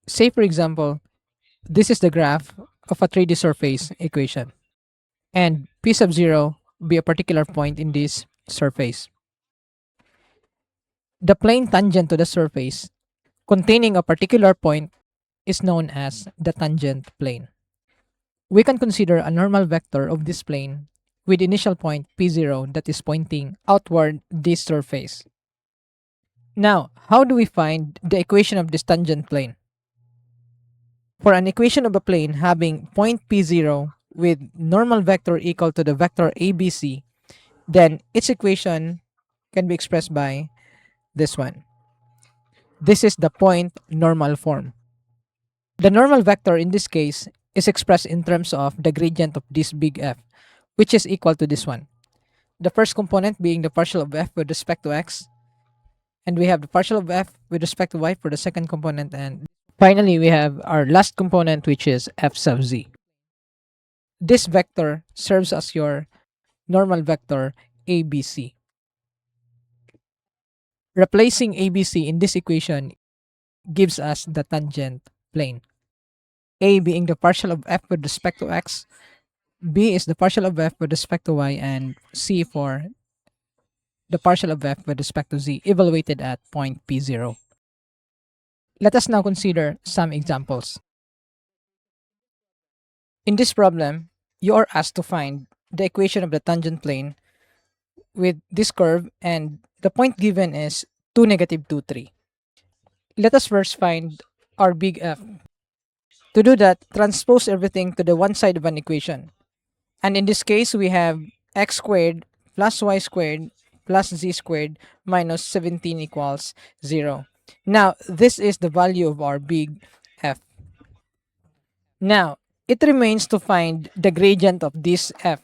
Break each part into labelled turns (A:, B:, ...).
A: Say for example, this is the graph of a 3D surface equation, and p sub 0 be a particular point in this surface. The plane tangent to the surface containing a particular point is known as the tangent plane. We can consider a normal vector of this plane with initial point p0 that is pointing outward this surface. Now, how do we find the equation of this tangent plane? For an equation of a plane having point p0 with normal vector equal to the vector abc, then its equation can be expressed by this one. This is the point normal form. The normal vector in this case is expressed in terms of the gradient of this big F, which is equal to this one. The first component being the partial of F with respect to X, and we have the partial of F with respect to Y for the second component, and finally we have our last component, which is F sub Z. This vector serves as your normal vector ABC. Replacing ABC in this equation gives us the tangent plane. A being the partial of F with respect to X, B is the partial of F with respect to Y, and C for the partial of F with respect to Z evaluated at point P0. Let us now consider some examples. In this problem, you are asked to find the equation of the tangent plane with this curve, and the point given is 2, negative 2, 3. Let us first find our big F. To do that, transpose everything to the one side of an equation. And in this case, we have x squared plus y squared plus z squared minus 17 equals 0. Now, this is the value of our big F. Now, it remains to find the gradient of this F.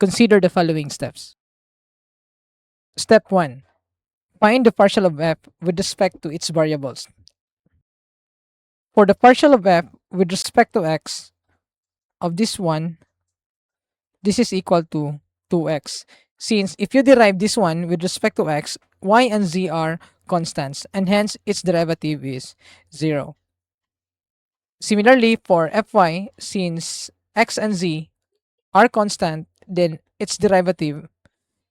A: Consider the following steps. Step 1. Find the partial of F with respect to its variables. For the partial of F with respect to x of this one, this is equal to 2x. Since if you derive this one with respect to x, y and z are constants, and hence its derivative is 0. Similarly, for fy, since x and z are constant, then its derivative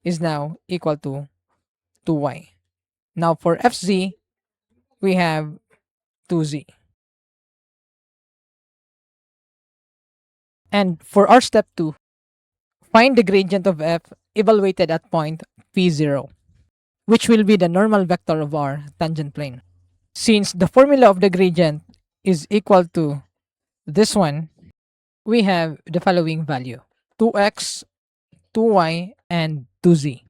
A: is now equal to 2y. Now for fz, we have 2z. And for our step 2, find the gradient of f evaluated at point p0, which will be the normal vector of our tangent plane. Since the formula of the gradient is equal to this one, we have the following value: 2x, 2y, and 2z.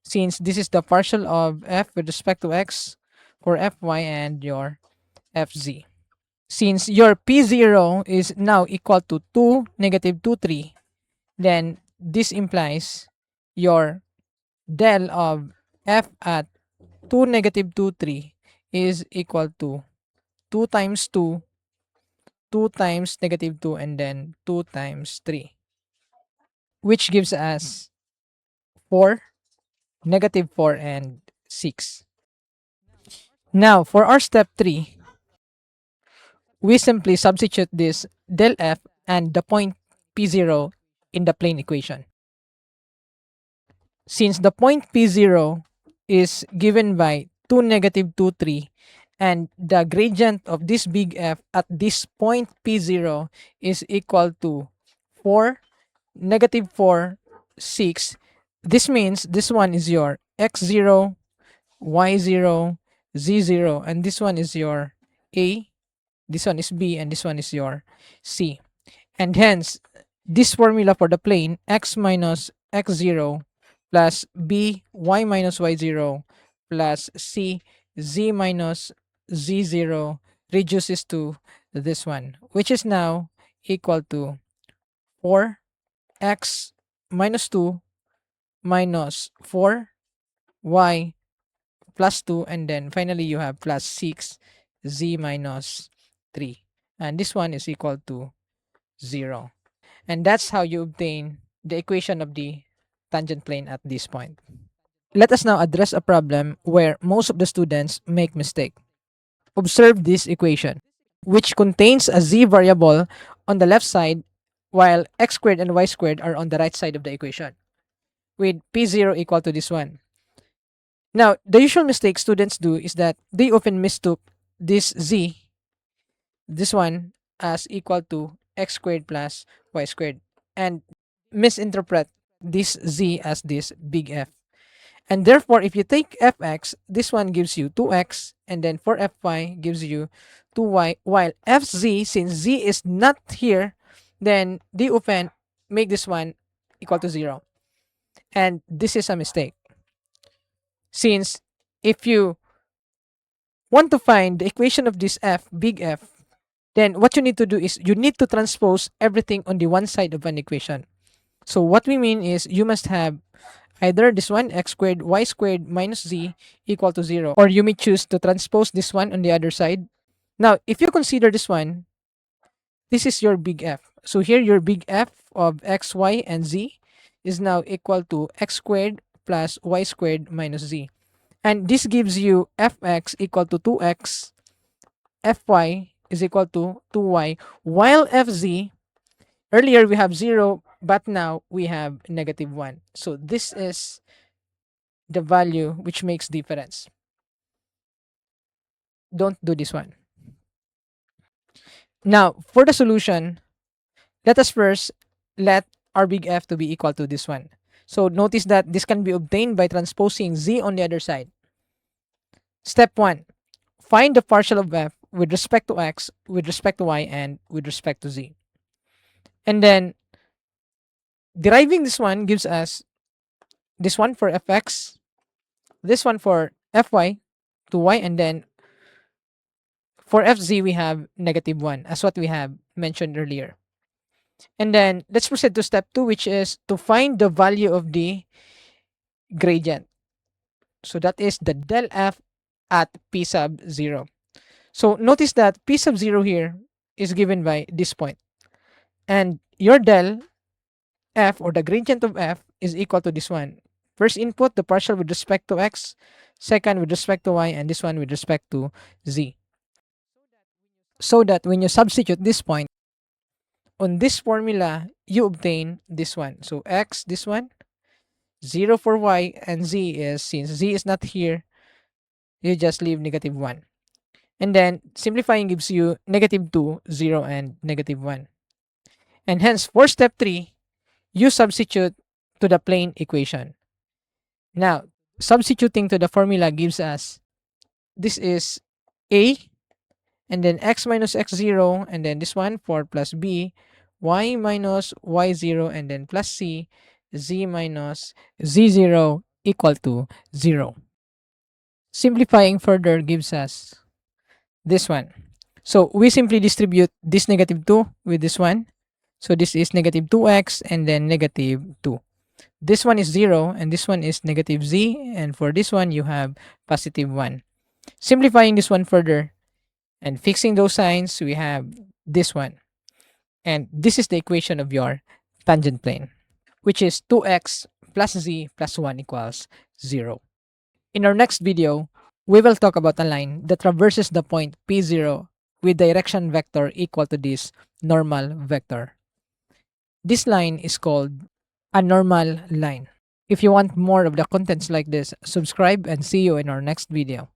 A: Since this is the partial of f with respect to x for fy and your fz. Since your p0 is now equal to 2, negative 2, 3, then this implies your del of f at 2, negative 2, 3 is equal to 2 times 2, 2 times negative 2, and then 2 times 3, which gives us 4, negative 4, and 6. Now, for our step 3, we simply substitute this del f and the point p0 in the plane equation. Since the point p0 is given by 2, negative 2, 3, and the gradient of this big F at this point p0 is equal to 4, negative 4, 6. This means this one is your x0, y0, z0, and this one is your A, this one is B, and this one is your C. And hence, this formula for the plane x minus x0 plus b y minus y0 plus c z minus z0 reduces to this one, which is now equal to 4x minus 2 minus 4y plus 2, and then finally you have plus 6z minus 3, and this one is equal to 0. And that's how you obtain the equation of the tangent plane at this point. Let us now address a problem where most of the students make mistake. Observe this equation. which contains a z variable on the left side, while x squared and y squared are on the right side of the equation, with p0 equal to this one. Now, the usual mistake students do is that they often mistook this z, this one, as equal to x squared plus y squared, and misinterpret this z as this big F. And therefore, if you take fx, this one gives you 2x, and then for fy gives you 2y, while fz, since z is not here, then they often make this one equal to 0. And this is a mistake. Since if you want to find the equation of this f, big F, then what you need to do is you need to transpose everything on the one side of an equation. So what we mean is you must have either this one, x squared y squared minus z equal to 0, or you may choose to transpose this one on the other side. Now, if you consider this one, this is your big F. So here your big F of x, y, and z is now equal to x squared plus y squared minus z. And this gives you fx equal to 2x, fy is equal to 2y, while fz, earlier we have 0, but now we have negative 1. So this is the value which makes difference. Don't do this one. Now, for the solution, let us first let our big F to be equal to this one. So notice that this can be obtained by transposing z on the other side. Step 1. Find the partial of f with respect to x, with respect to y, and with respect to z. And then deriving this one gives us this one for fx, this one for fy to y, and then for fz we have negative 1 as what we have mentioned earlier. And then let's proceed to step 2, which is to find the value of the gradient. So that is the del f at p sub 0. So notice that p sub 0 here is given by this point. And your del f, or the gradient of f, is equal to this one. First input, the partial with respect to x, second with respect to y, and this one with respect to z. So that when you substitute this point on this formula, you obtain this one. So x, this one, 0 for y, and z is, since z is not here, you just leave negative 1. And then simplifying gives you negative 2, 0, and negative 1. And hence, for step 3, you substitute to the plane equation. Now, substituting to the formula gives us, this is a, and then x minus x0, and then this one, 4 plus b, y minus y0, and then plus c, z minus z0 equal to 0. Simplifying further gives us this one. So we simply distribute this negative 2 with this one. So this is negative 2x and then negative 2. This one is 0 and this one is negative z, and for this one you have positive 1. Simplifying this one further and fixing those signs, we have this one. And this is the equation of your tangent plane, which is 2x plus z plus 1 equals 0. In our next video, we will talk about a line that traverses the point P0 with direction vector equal to this normal vector. This line is called a normal line. If you want more of the contents like this, subscribe and see you in our next video.